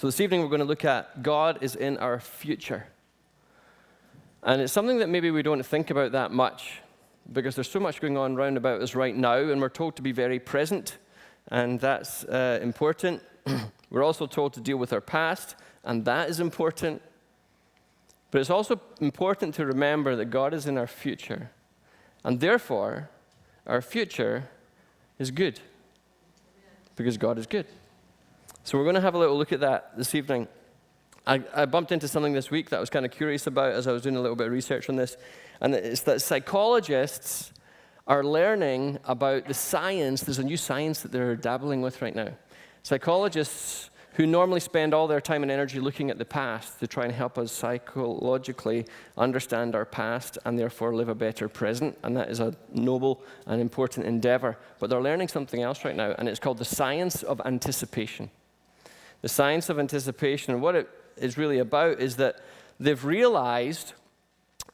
So this evening we're going to look at God is in our future. And it's something that maybe we don't think about that much because there's so much going on round about us right now, and we're told to be very present, and that's important. We're also told to deal with our past, and that is important. But it's also important to remember that God is in our future, and therefore our future is good because God is good. So we're going to have a little look at that this evening. I bumped into something this week that I was kind of curious about as I was doing a little bit of research on this, and it's that psychologists are learning about the science. There's a new science that they're dabbling with right now. Psychologists who normally spend all their time and energy looking at the past to try and help us psychologically understand our past and therefore live a better present, and that is a noble and important endeavor. But they're learning something else right now, and it's called the science of anticipation. The science of anticipation, and what it is really about is that they've realized,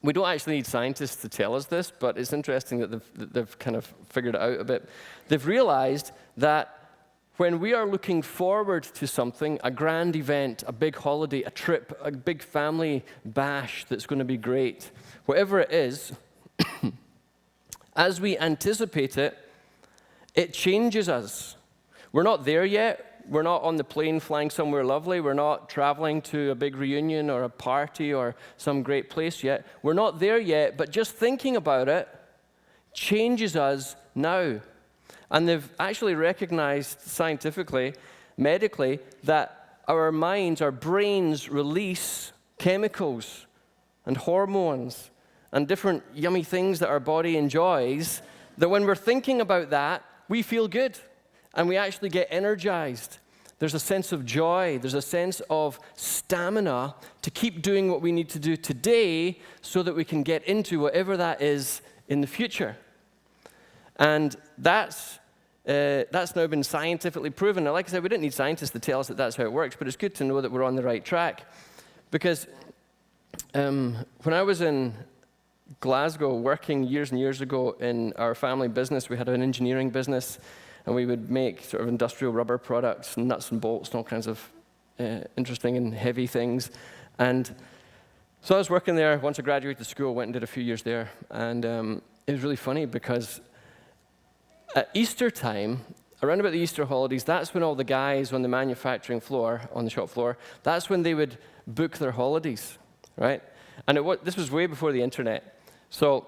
we don't actually need scientists to tell us this, but it's interesting that they've kind of figured it out a bit. They've realized that when we are looking forward to something, a grand event, a big holiday, a trip, a big family bash that's going to be great, whatever it is, as we anticipate it, it changes us. We're not there yet. We're not on the plane flying somewhere lovely. We're not traveling to a big reunion or a party or some great place yet. We're not there yet, but just thinking about it changes us now. And they've actually recognized scientifically, medically, that our minds, our brains release chemicals and hormones and different yummy things that our body enjoys, that when we're thinking about that, we feel good. And we actually get energized. There's a sense of joy. There's a sense of stamina to keep doing what we need to do today so that we can get into whatever that is in the future. And that's now been scientifically proven. Now, like I said, we don't need scientists to tell us that that's how it works, but it's good to know that we're on the right track. Because when I was in Glasgow working years and years ago in our family business, we had an engineering business, and we would make sort of industrial rubber products, and nuts and bolts, and all kinds of interesting and heavy things. And so I was working there. Once I graduated school, went and did a few years there. And it was really funny because at Easter time, around about the Easter holidays, that's when all the guys on the manufacturing floor, on the shop floor, that's when they would book their holidays, right? And this was way before the internet. So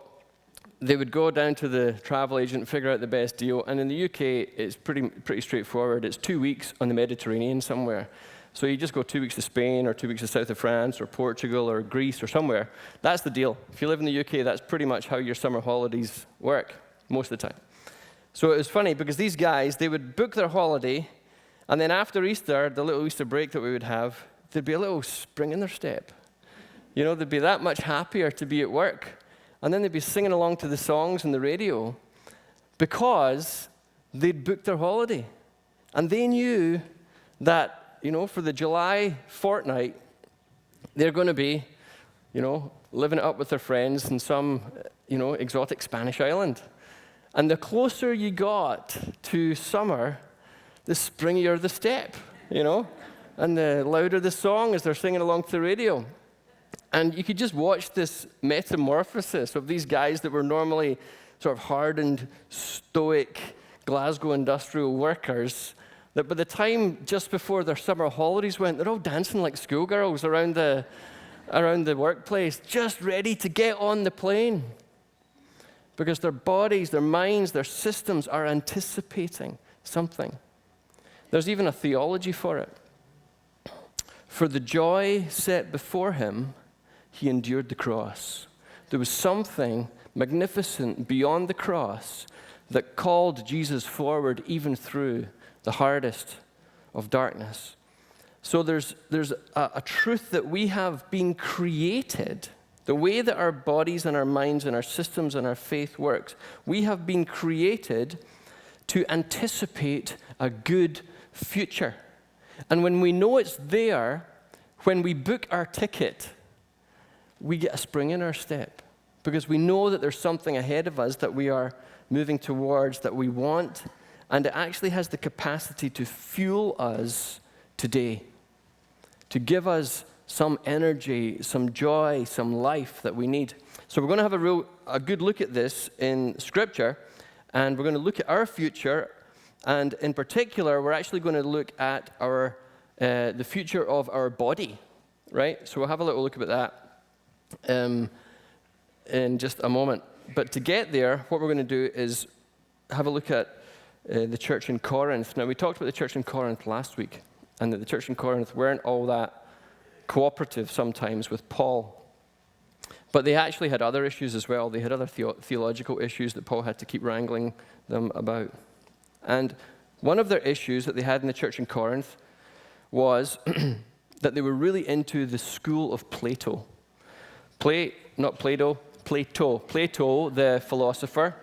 they would go down to the travel agent and figure out the best deal. And in the UK, it's pretty straightforward. It's 2 weeks on the Mediterranean somewhere. So you just go 2 weeks to Spain or 2 weeks to south of France or Portugal or Greece or somewhere. That's the deal. If you live in the UK, that's pretty much how your summer holidays work most of the time. So it was funny because these guys, they would book their holiday, and then after Easter, the little Easter break that we would have, there'd be a little spring in their step. You know, they'd be that much happier to be at work. And then they'd be singing along to the songs on the radio because they'd booked their holiday. And they knew that, you know, for the July fortnight, they're going to be, you know, living it up with their friends in some, you know, exotic Spanish island. And the closer you got to summer, the springier the step, you know, and the louder the song as they're singing along to the radio. And you could just watch this metamorphosis of these guys that were normally sort of hardened, stoic Glasgow industrial workers, that by the time just before their summer holidays went, they're all dancing like schoolgirls around the workplace, just ready to get on the plane. Because their bodies, their minds, their systems are anticipating something. There's even a theology for it. For the joy set before him, he endured the cross. There was something magnificent beyond the cross that called Jesus forward even through the hardest of darkness. So there's a truth that we have been created. The way that our bodies and our minds and our systems and our faith works, we have been created to anticipate a good future. And when we know it's there, when we book our ticket, we get a spring in our step because we know that there's something ahead of us that we are moving towards, that we want, and it actually has the capacity to fuel us today. to give us some energy, some joy, some life that we need. So we're going to have a good look at this in Scripture, and we're going to look at our future, and in particular, we're actually going to look at the future of our body, right? So we'll have a little look at that in just a moment. But to get there, what we're going to do is have a look at the church in Corinth. Now, we talked about the church in Corinth last week, and that the church in Corinth weren't all that cooperative sometimes with Paul. But they actually had other issues as well. They had other theological issues that Paul had to keep wrangling them about. And one of their issues that they had in the church in Corinth was that they were really into the school of Plato. Plato, the philosopher.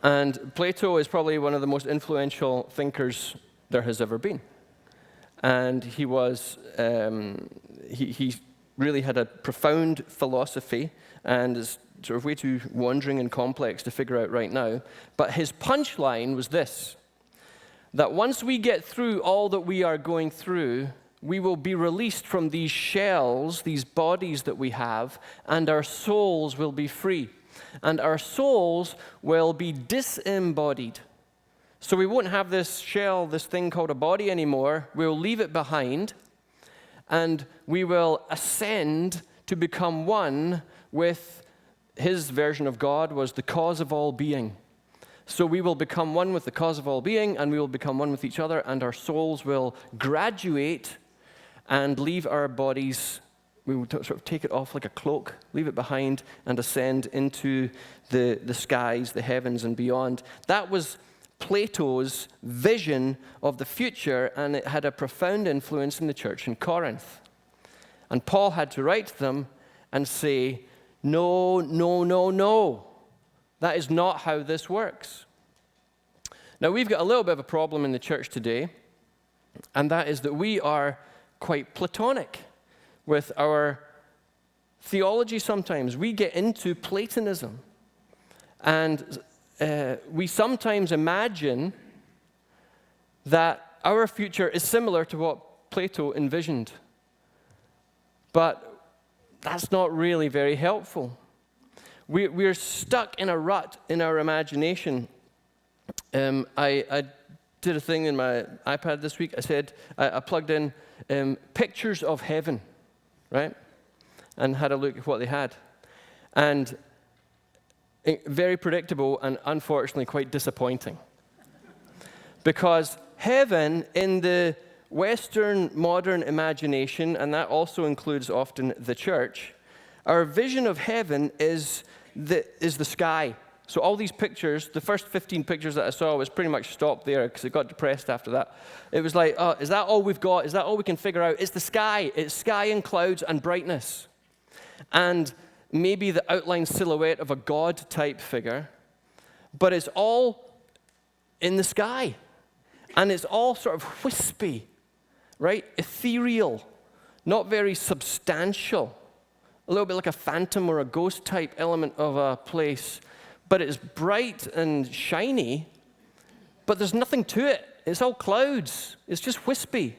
And Plato is probably one of the most influential thinkers there has ever been. And he was, he really had a profound philosophy, and is sort of way too wandering and complex to figure out right now. But his punchline was this, that once we get through all that we are going through, we will be released from these shells, these bodies that we have, and our souls will be free. And our souls will be disembodied. So we won't have this shell, this thing called a body anymore. We'll leave it behind, and we will ascend to become one with his version of God was the cause of all being. So we will become one with the cause of all being, and we will become one with each other, and our souls will graduate and leave our bodies. We will sort of take it off like a cloak, leave it behind, and ascend into the skies, the heavens, and beyond. That was Plato's vision of the future, and it had a profound influence in the church in Corinth. And Paul had to write to them and say, no, no, no, no. That is not how this works. Now, we've got a little bit of a problem in the church today, and that is that we are quite Platonic with our theology sometimes. We get into Platonism, and we sometimes imagine that our future is similar to what Plato envisioned. But that's not really very helpful. We're stuck in a rut in our imagination. I did a thing in my iPad this week. I plugged in pictures of heaven, right? And had a look at what they had. And very predictable and unfortunately quite disappointing. Because heaven in the Western modern imagination, and that also includes often the church, our vision of heaven is the sky. So all these pictures, the first 15 pictures that I saw was pretty much stopped there because it got depressed after that. It was like, oh, is that all we've got? Is that all we can figure out? It's the sky. It's sky and clouds and brightness. And maybe the outline silhouette of a God-type figure. But it's all in the sky. And it's all sort of wispy, right? Ethereal, not very substantial. A little bit like a phantom or a ghost-type element of a place. But it's bright and shiny, but there's nothing to it. It's all clouds. It's just wispy.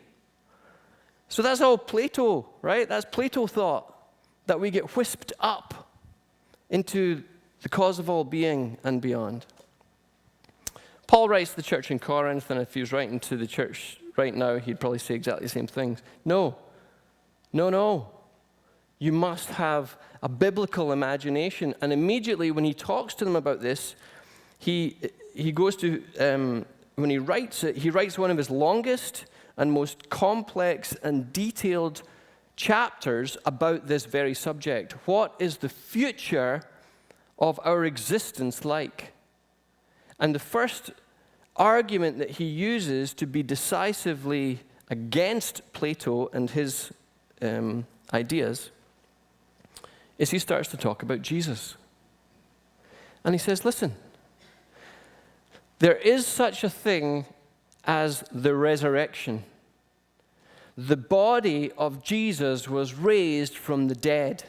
So that's all Plato, right? That's Plato thought, that we get whisked up into the cause of all being and beyond. Paul writes to the church in Corinth, and if he was writing to the church right now, he'd probably say exactly the same things. No. You must have a biblical imagination. And immediately when he talks to them about this, he goes to, when he writes it, he writes one of his longest and most complex and detailed chapters about this very subject. What is the future of our existence like? And the first argument that he uses to be decisively against Plato and his ideas is he starts to talk about Jesus. And he says, listen, there is such a thing as the resurrection. The body of Jesus was raised from the dead.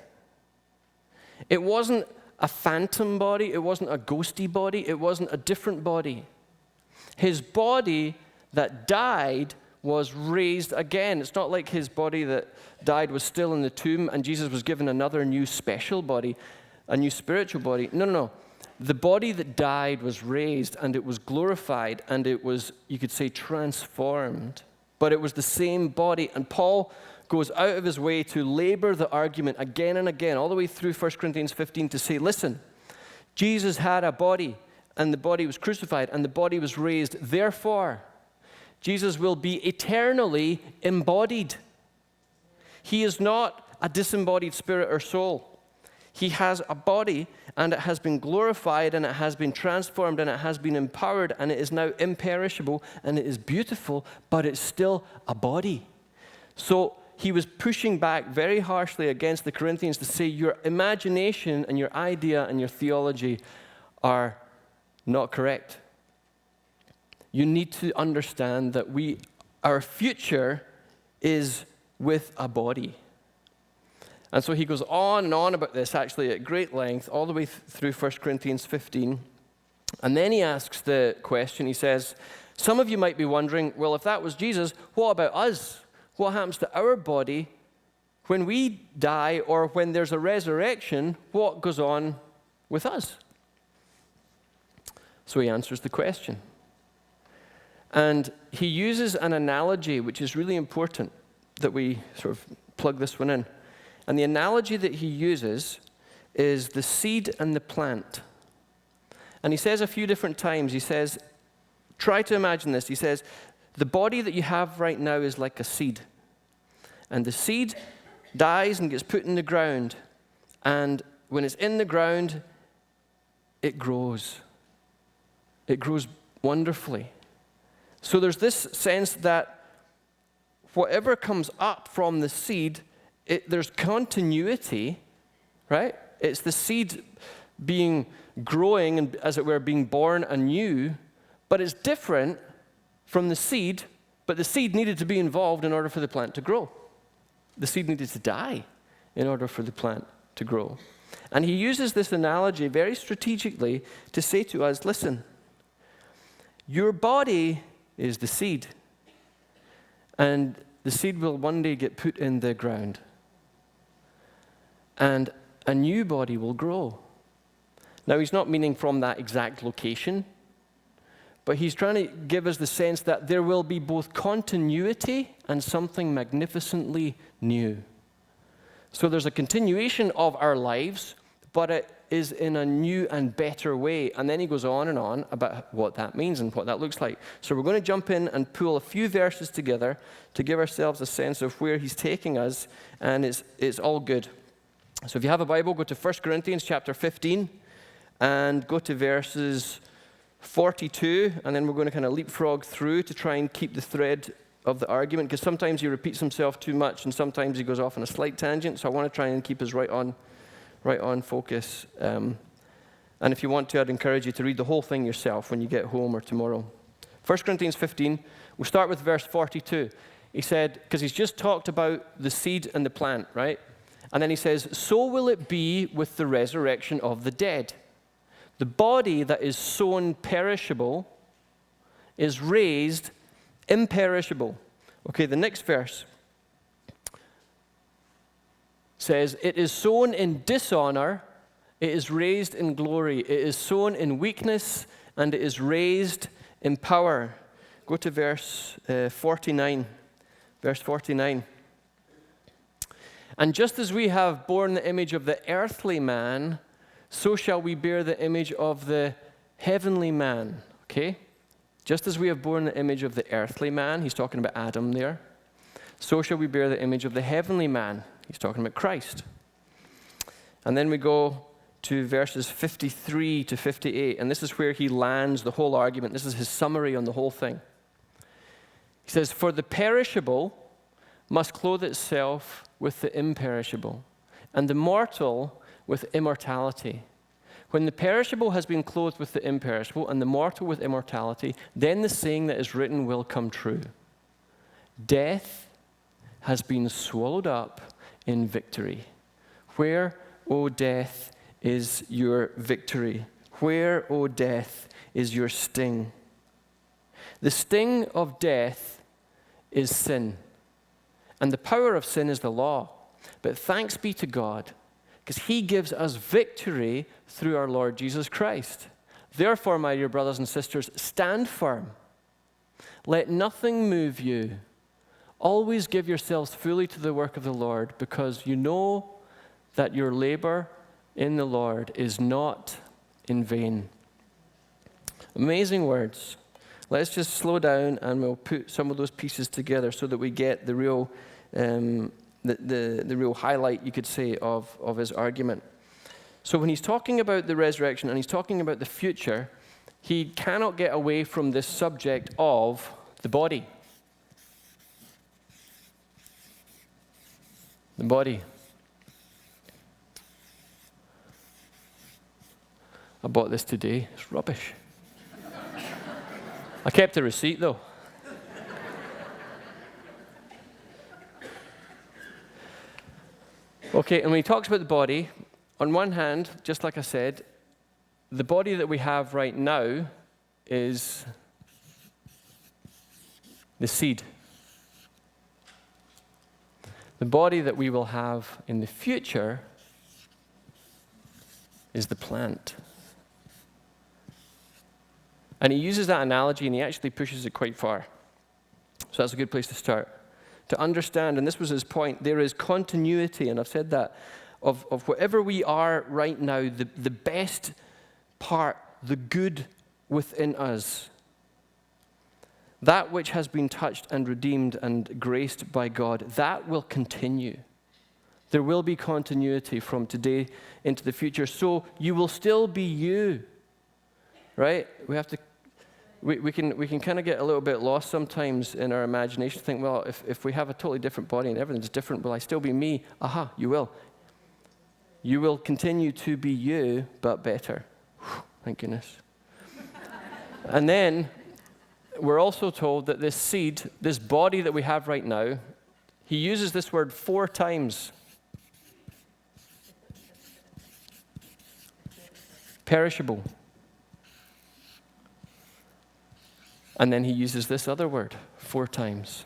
It wasn't a phantom body. It wasn't a ghosty body. It wasn't a different body. His body that died was raised again. It's not like his body that died was still in the tomb and Jesus was given another new special body, a new spiritual body. No, no, no. The body that died was raised and it was glorified and it was, you could say, transformed. But it was the same body. And Paul goes out of his way to labor the argument again and again, all the way through 1 Corinthians 15 to say, listen, Jesus had a body and the body was crucified and the body was raised. Therefore, Jesus will be eternally embodied. He is not a disembodied spirit or soul. He has a body, and it has been glorified, and it has been transformed, and it has been empowered, and it is now imperishable, and it is beautiful, but it's still a body. So he was pushing back very harshly against the Corinthians to say your imagination and your idea and your theology are not correct. You need to understand that our future is with a body. And so he goes on and on about this, actually, at great length, all the way through 1 Corinthians 15. And then he asks the question, he says, some of you might be wondering, well, if that was Jesus, what about us? What happens to our body when we die or when there's a resurrection? What goes on with us? So he answers the question. And he uses an analogy, which is really important that we sort of plug this one in. And the analogy that he uses is the seed and the plant. And he says a few different times, he says, try to imagine this. He says, the body that you have right now is like a seed. And the seed dies and gets put in the ground. And when it's in the ground, it grows. It grows wonderfully. So there's this sense that whatever comes up from the seed, there's continuity, right? It's the seed growing and, as it were, being born anew, but it's different from the seed, but the seed needed to be involved in order for the plant to grow. The seed needed to die in order for the plant to grow. And he uses this analogy very strategically to say to us, listen, your body is the seed, and the seed will one day get put in the ground. And a new body will grow. Now, he's not meaning from that exact location, but he's trying to give us the sense that there will be both continuity and something magnificently new. So there's a continuation of our lives, but it is in a new and better way. And then he goes on and on about what that means and what that looks like. So we're going to jump in and pull a few verses together to give ourselves a sense of where he's taking us, and it's all good. So if you have a Bible, go to 1 Corinthians chapter 15 and go to verses 42, and then we're going to kind of leapfrog through to try and keep the thread of the argument, because sometimes he repeats himself too much and sometimes he goes off on a slight tangent, so I want to try and keep us right on focus. And if you want to, I'd encourage you to read the whole thing yourself when you get home or tomorrow. 1 Corinthians 15, we'll start with verse 42. He said, because he's just talked about the seed and the plant, right? And then he says, so will it be with the resurrection of the dead. The body that is sown perishable is raised imperishable. Okay, the next verse says, it is sown in dishonor, it is raised in glory. It is sown in weakness, and it is raised in power. Go to verse 49. Verse 49. And just as we have borne the image of the earthly man, so shall we bear the image of the heavenly man. Okay? Just as we have borne the image of the earthly man, he's talking about Adam there, so shall we bear the image of the heavenly man. He's talking about Christ. And then we go to verses 53 to 58, and this is where he lands the whole argument. This is his summary on the whole thing. He says, for the perishable must clothe itself with the imperishable, and the mortal with immortality. When the perishable has been clothed with the imperishable, and the mortal with immortality, then the saying that is written will come true. Death has been swallowed up in victory. Where, O death, is your victory? Where, O death, is your sting? The sting of death is sin. And the power of sin is the law. But thanks be to God, because he gives us victory through our Lord Jesus Christ. Therefore, my dear brothers and sisters, stand firm. Let nothing move you. Always give yourselves fully to the work of the Lord, because you know that your labor in the Lord is not in vain. Amazing words. Let's just slow down and we'll put some of those pieces together so that we get the real the real highlight, you could say, of his argument. So when he's talking about the resurrection and he's talking about the future, he cannot get away from this subject of the body. The body. I bought this today. It's rubbish. I kept the receipt, though. Okay, and when he talks about the body, on one hand, just like I said, the body that we have right now is the seed. The body that we will have in the future is the plant. And he uses that analogy and he actually pushes it quite far. So that's a good place to start. To understand, and this was his point, there is continuity, and I've said that, of whatever we are right now, the best part, the good within us, that which has been touched and redeemed and graced by God, that will continue. There will be continuity from today into the future. So you will still be you, right? We can kind of get a little bit lost sometimes in our imagination, think, well, if we have a totally different body and everything's different, will I still be me? Aha, you will. You will continue to be you, but better. Whew, thank goodness. And then we're also told that this seed, this body that we have right now, he uses this word 4 times. Perishable. And then he uses this other word 4 times.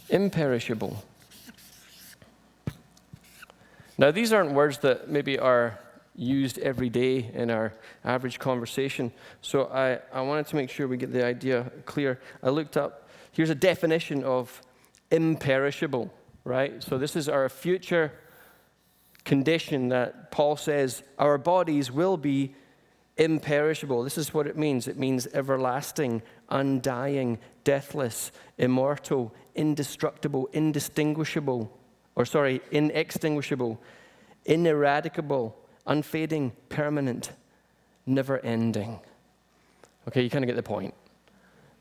Imperishable. Now, these aren't words that maybe are used every day in our average conversation. So I wanted to make sure we get the idea clear. I looked up, here's a definition of imperishable, right? So this is our future condition that Paul says our bodies will be imperishable. This is what it means. It means everlasting, undying, deathless, immortal, indestructible, inextinguishable, ineradicable, unfading, permanent, never-ending. Okay, you kind of get the point.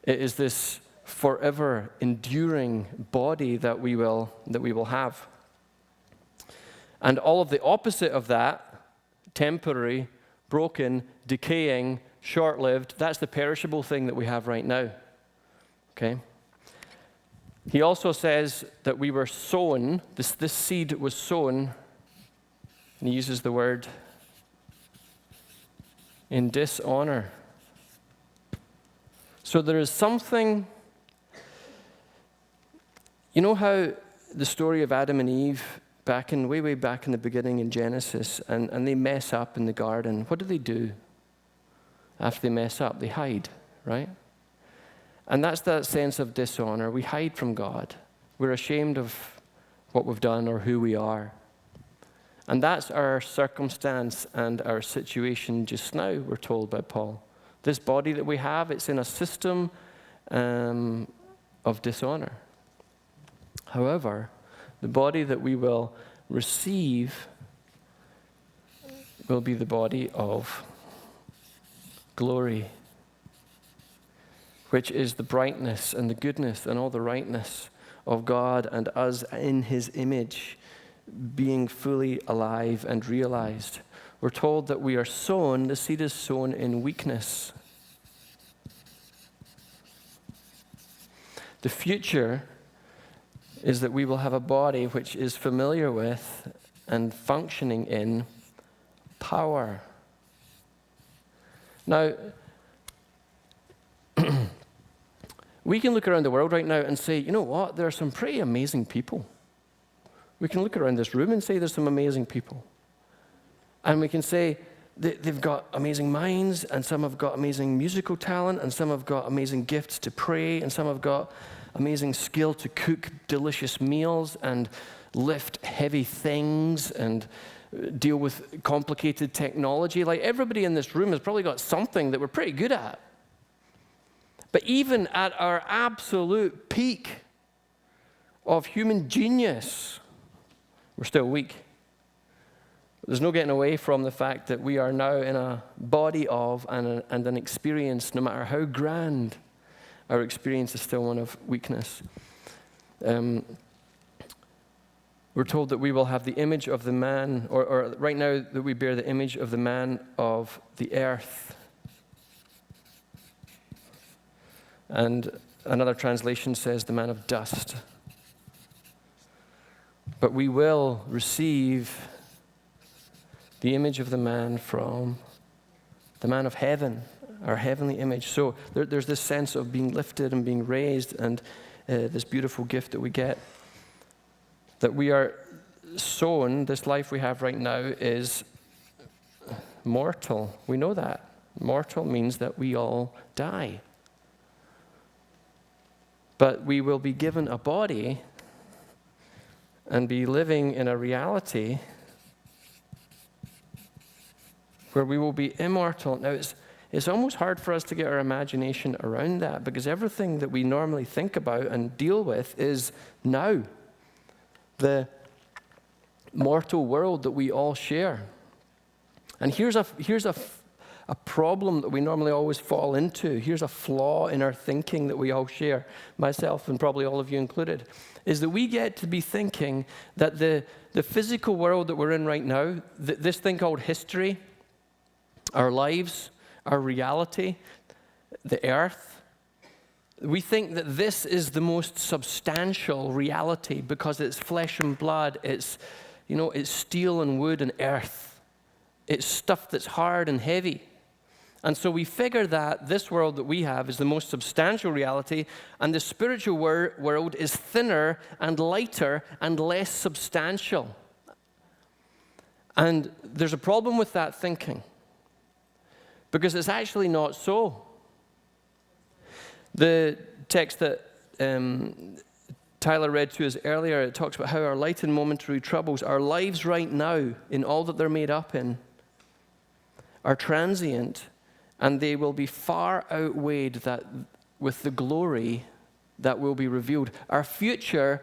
It is this forever enduring body that we will have. And all of the opposite of that, temporary, broken, decaying, short-lived, that's the perishable thing that we have right now. Okay? He also says that we were sown, this seed was sown, and he uses the word in dishonor. So there is something, you know how the story of Adam and Eve, way back in the beginning in Genesis, and they mess up in the garden. What do? After they mess up, they hide, right? And that's that sense of dishonor. We hide from God. We're ashamed of what we've done or who we are. And that's our circumstance and our situation just now, we're told by Paul. This body that we have, it's in a system of dishonor. However, the body that we will receive will be the body of glory, which is the brightness and the goodness and all the rightness of God and us in his image, being fully alive and realized. We're told that we are sown, the seed is sown in weakness. The future is that we will have a body which is familiar with and functioning in power. Now, We can look around the world right now and say, you know what, there are some pretty amazing people. We can look around this room and say there's some amazing people. And we can say they've got amazing minds, and some have got amazing musical talent, and some have got amazing gifts to pray, and some have got amazing skill to cook delicious meals and lift heavy things and deal with complicated technology. Like, everybody in this room has probably got something that we're pretty good at. But even at our absolute peak of human genius, we're still weak. There's no getting away from the fact that we are now in a body of and an experience, no matter how grand our experience is, still one of weakness. We're told that we will have the image of the man, or right now that we bear the image of the man of the earth. And another translation says the man of dust. But we will receive the image of the man from the man of heaven, our heavenly image. So there's this sense of being lifted and being raised, and this beautiful gift that we get. That we are sown, this life we have right now is mortal. We know that. Mortal means that we all die. But we will be given a body and be living in a reality where we will be immortal. Now, it's almost hard for us to get our imagination around that, because everything that we normally think about and deal with is now. The mortal world that we all share. And here's a problem that we normally always fall into. Here's a flaw in our thinking that we all share, myself and probably all of you included, is that we get to be thinking that the physical world that we're in right now, this thing called history, our lives, our reality, the earth, we think that this is the most substantial reality because it's flesh and blood, it's steel and wood and earth. It's stuff that's hard and heavy. And so we figure that this world that we have is the most substantial reality, and the spiritual world is thinner and lighter and less substantial. And there's a problem with that thinking, because it's actually not so. The text that Tyler read to us earlier, it talks about how our light and momentary troubles, our lives right now, in all that they're made up in, are transient, and they will be far outweighed with the glory that will be revealed. Our future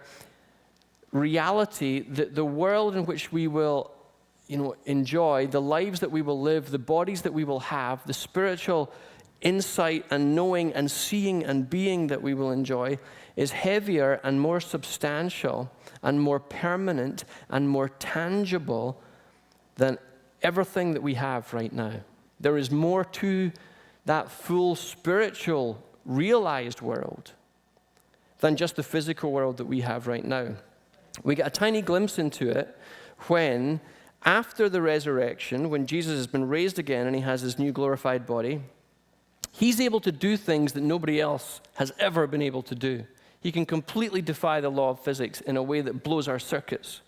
reality, the world in which we will enjoy, the lives that we will live, the bodies that we will have, the spiritual insight and knowing and seeing and being that we will enjoy is heavier and more substantial and more permanent and more tangible than everything that we have right now. There is more to that full spiritual realized world than just the physical world that we have right now. We get a tiny glimpse into it when, after the resurrection, when Jesus has been raised again and he has his new glorified body, he's able to do things that nobody else has ever been able to do. He can completely defy the law of physics in a way that blows our circuits.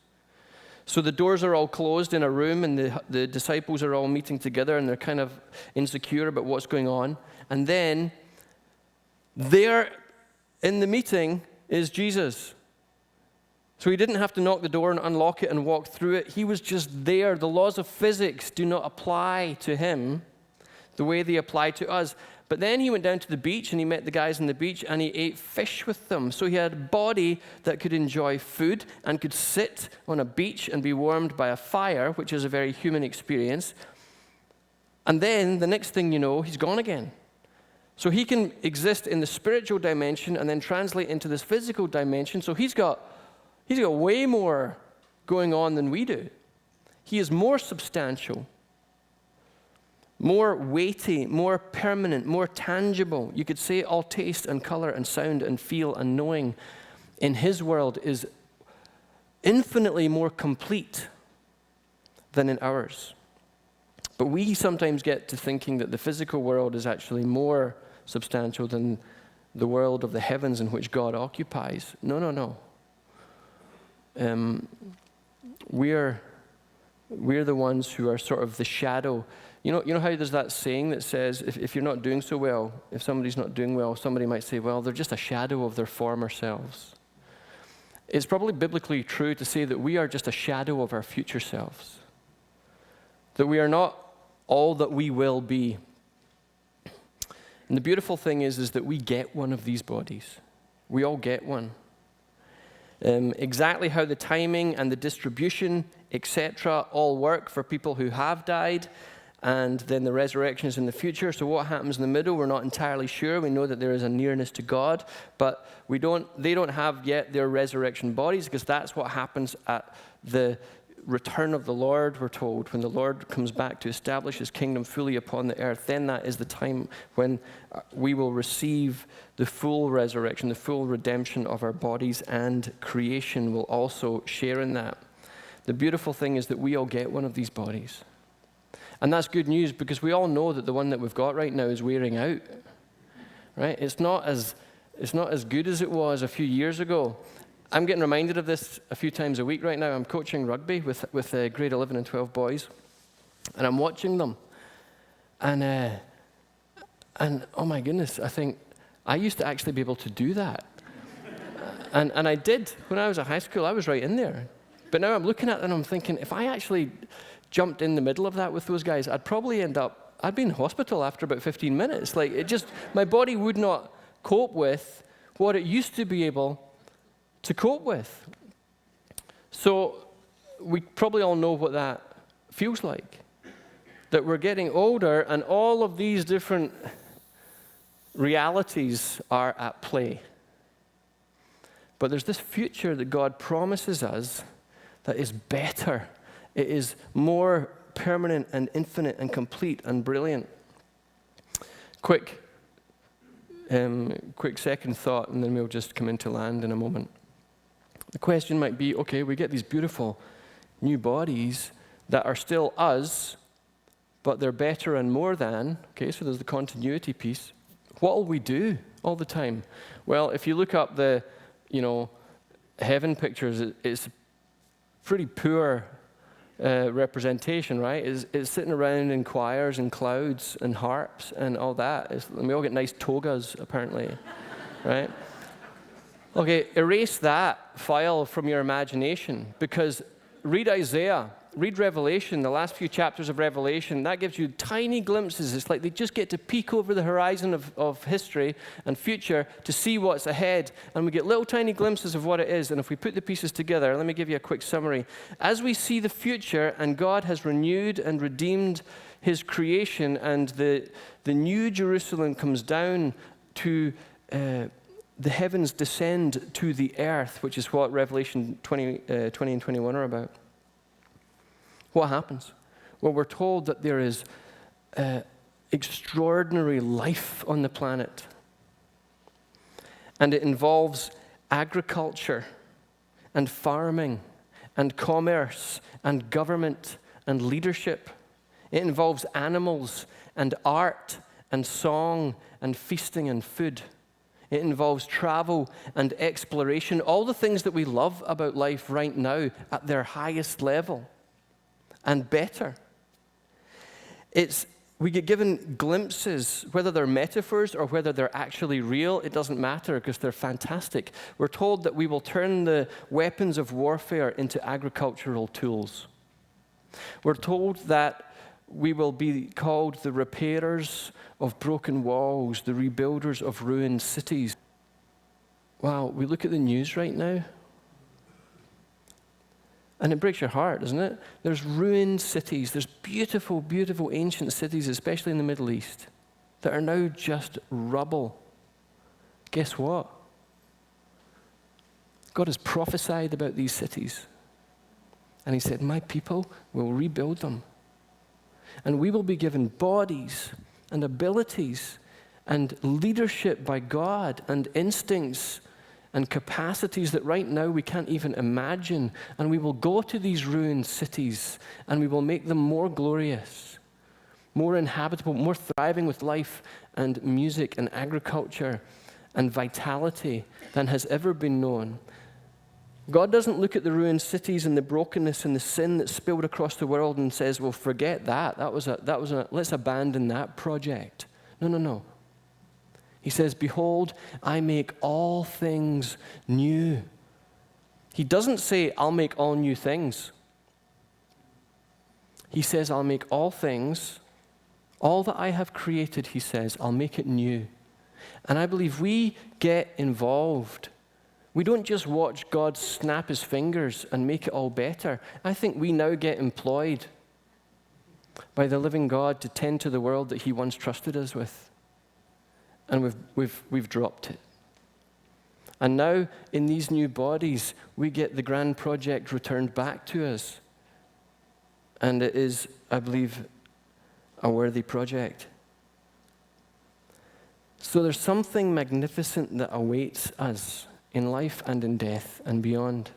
So the doors are all closed in a room, and the disciples are all meeting together, and they're kind of insecure about what's going on. And then there in the meeting is Jesus. So he didn't have to knock the door and unlock it and walk through it. He was just there. The laws of physics do not apply to him the way they apply to us. But then he went down to the beach and he met the guys on the beach and he ate fish with them. So he had a body that could enjoy food and could sit on a beach and be warmed by a fire, which is a very human experience. And then the next thing you know, he's gone again. So he can exist in the spiritual dimension and then translate into this physical dimension. So he's got way more going on than we do. He is more substantial, more weighty, more permanent, more tangible. You could say all taste and color and sound and feel and knowing in his world is infinitely more complete than in ours. But we sometimes get to thinking that the physical world is actually more substantial than the world of the heavens in which God occupies. No. We're the ones who are sort of the shadow. You know how there's that saying that says, if you're not doing so well, if somebody's not doing well, somebody might say, well, they're just a shadow of their former selves. It's probably biblically true to say that we are just a shadow of our future selves. That we are not all that we will be. And the beautiful thing is that we get one of these bodies. We all get one. Exactly how the timing and the distribution, etc., all work for people who have died, and then the resurrection is in the future. So what happens in the middle, we're not entirely sure. We know that there is a nearness to God, but they don't have yet their resurrection bodies, because that's what happens at the return of the Lord, we're told. When the Lord comes back to establish his kingdom fully upon the earth, then that is the time when we will receive the full resurrection, the full redemption of our bodies, and creation will also share in that. The beautiful thing is that we all get one of these bodies. And that's good news, because we all know that the one that we've got right now is wearing out. Right? It's not as good as it was a few years ago. I'm getting reminded of this a few times a week right now. I'm coaching rugby with grade 11 and 12 boys, and I'm watching them. And oh my goodness, I think I used to actually be able to do that. And I did. When I was at high school, I was right in there. But now I'm looking at it and I'm thinking, if I actually jumped in the middle of that with those guys, I'd probably I'd be in hospital after about 15 minutes. Like, my body would not cope with what it used to be able to cope with. So we probably all know what that feels like. That we're getting older and all of these different realities are at play. But there's this future that God promises us that is better. It is more permanent and infinite and complete and brilliant. Quick second thought, and then we'll just come into land in a moment. The question might be, okay, we get these beautiful new bodies that are still us, but they're better and more than. Okay, so there's the continuity piece. What will we do all the time? Well, if you look up the, heaven pictures, it's pretty poor representation, right? It's sitting around in choirs and clouds and harps and all that. And we all get nice togas, apparently, right? Okay, erase that file from your imagination, because read Isaiah, read Revelation, the last few chapters of Revelation. That gives you tiny glimpses. It's like they just get to peek over the horizon of history and future to see what's ahead. And we get little tiny glimpses of what it is. And if we put the pieces together, let me give you a quick summary. As we see the future, and God has renewed and redeemed his creation, and the new Jerusalem comes down to the heavens descend to the earth, which is what Revelation 20 and 21 are about. What happens? Well, we're told that there is extraordinary life on the planet. And it involves agriculture and farming and commerce and government and leadership. It involves animals and art and song and feasting and food. It involves travel and exploration, all the things that we love about life right now at their highest level and better. We get given glimpses, whether they're metaphors or whether they're actually real, it doesn't matter because they're fantastic. We're told that we will turn the weapons of warfare into agricultural tools. We're told that we will be called the repairers of broken walls, the rebuilders of ruined cities. Wow, we look at the news right now, and it breaks your heart, doesn't it? There's ruined cities. There's beautiful, beautiful ancient cities, especially in the Middle East, that are now just rubble. Guess what? God has prophesied about these cities. And he said, my people will rebuild them. And we will be given bodies and abilities and leadership by God and instincts and capacities that right now we can't even imagine. And we will go to these ruined cities and we will make them more glorious, more inhabitable, more thriving with life and music and agriculture and vitality than has ever been known. God doesn't look at the ruined cities and the brokenness and the sin that's spilled across the world and says, well, forget that. Let's abandon that project. No. He says, behold, I make all things new. He doesn't say, I'll make all new things. He says, I'll make all things, all that I have created, he says, I'll make it new. And I believe we get involved. We don't just watch God snap his fingers and make it all better. I think we now get employed by the living God to tend to the world that he once trusted us with. And we've dropped it. And now, in these new bodies, we get the grand project returned back to us. And it is, I believe, a worthy project. So there's something magnificent that awaits us in life and in death and beyond.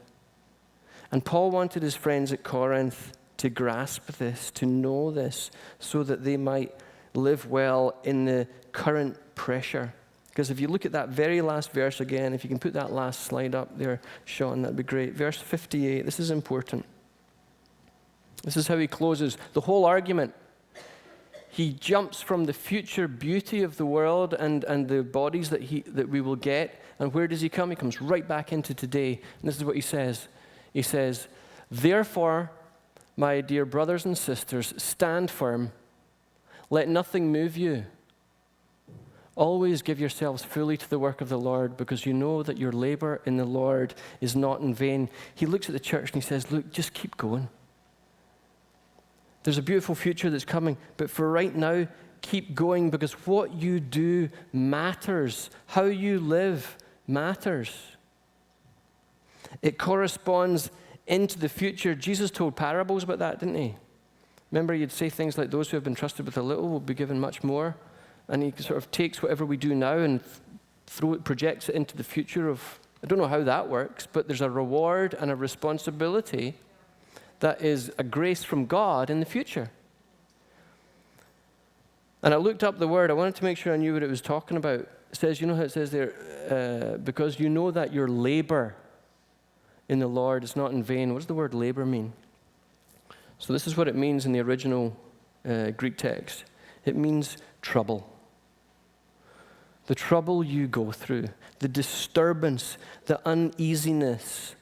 And Paul wanted his friends at Corinth to grasp this, to know this, so that they might live well in the current pressure. Because if you look at that very last verse again, if you can put that last slide up there, Sean, that'd be great. Verse 58, this is important. This is how he closes the whole argument. He jumps from the future beauty of the world and the bodies that we will get. And where does he come? He comes right back into today. And this is what he says. He says, therefore, my dear brothers and sisters, stand firm. Let nothing move you. Always give yourselves fully to the work of the Lord, because you know that your labor in the Lord is not in vain. He looks at the church and he says, look, just keep going. There's a beautiful future that's coming, but for right now, keep going, because what you do matters. How you live matters. It corresponds into the future. Jesus told parables about that, didn't he? Remember, he'd say things like, those who have been trusted with a little will be given much more. And he sort of takes whatever we do now and projects it into the future of, I don't know how that works, but there's a reward and a responsibility that is a grace from God in the future. And I looked up the word. I wanted to make sure I knew what it was talking about. It says, you know how it says there, because you know that your labor in the Lord is not in vain. What does the word labor mean? So this is what it means in the original Greek text. It means trouble. The trouble you go through, the disturbance, the uneasiness,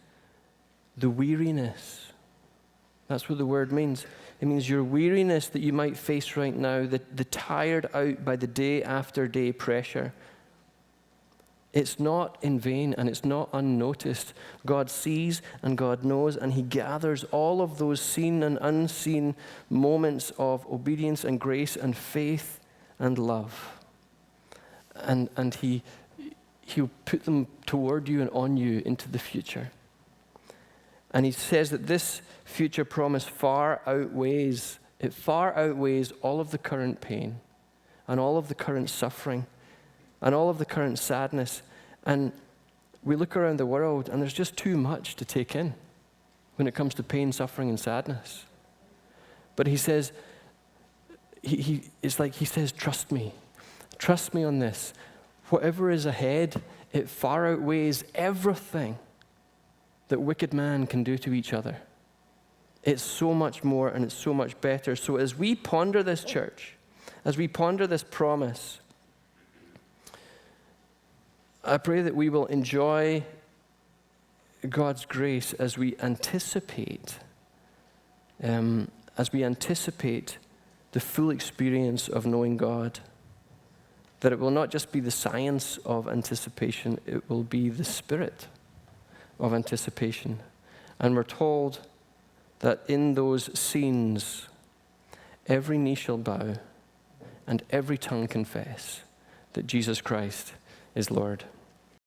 the weariness. That's what the word means. It means your weariness that you might face right now, the tired out by the day after day pressure. It's not in vain and it's not unnoticed. God sees and God knows, and he gathers all of those seen and unseen moments of obedience and grace and faith and love. And he'll put them toward you and on you into the future. And he says that this future promise far outweighs all of the current pain and all of the current suffering and all of the current sadness. And we look around the world and there's just too much to take in when it comes to pain, suffering, and sadness. But he says, it's like he says, trust me. Trust me on this. Whatever is ahead, it far outweighs everything that wicked man can do to each other. It's so much more and it's so much better. So as we ponder this, church, as we ponder this promise, I pray that we will enjoy God's grace as we anticipate the full experience of knowing God. That it will not just be the science of anticipation, it will be the spirit of anticipation. And we're told that in those scenes, every knee shall bow and every tongue confess that Jesus Christ is Lord.